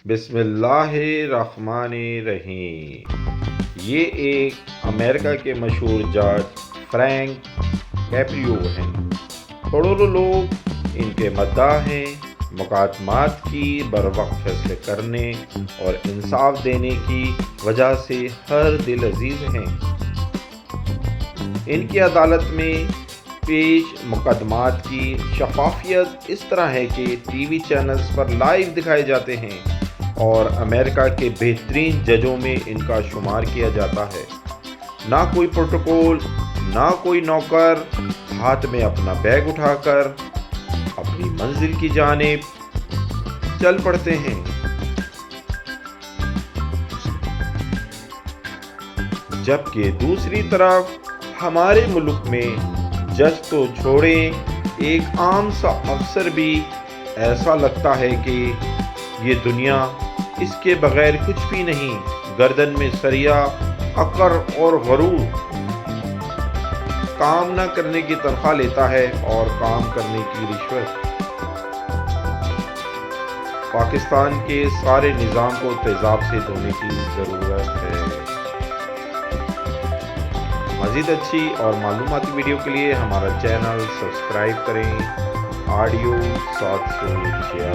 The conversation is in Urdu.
بسم اللہ الرحمن الرحیم۔ یہ ایک امریکہ کے مشہور جج فرینک کیپریو ہیں۔ کروڑوں لوگ ان کے مداح ہیں۔ مقدمات کی بروقت فیصلے کرنے اور انصاف دینے کی وجہ سے ہر دل عزیز ہیں۔ ان کی عدالت میں پیش مقدمات کی شفافیت اس طرح ہے کہ ٹی وی چینلز پر لائیو دکھائے جاتے ہیں اور امریکہ کے بہترین ججوں میں ان کا شمار کیا جاتا ہے۔ نہ کوئی پروٹوکول، نہ کوئی نوکر، ہاتھ میں اپنا بیگ اٹھا کر اپنی منزل کی جانب چل پڑتے ہیں۔ جبکہ دوسری طرف ہمارے ملک میں جج تو چھوڑیں، ایک عام سا افسر بھی ایسا لگتا ہے کہ یہ دنیا اس کے بغیر کچھ بھی نہیں۔ گردن میں سریا، اکڑ اور غرور، کام نہ کرنے کی تنخواہ لیتا ہے اور کام کرنے کی رشوت۔ پاکستان کے سارے نظام کو تیزاب سے دھونے کی ضرورت ہے۔ مزید اچھی اور معلوماتی ویڈیو کے لیے ہمارا چینل سبسکرائب کریں۔ آڈیو 786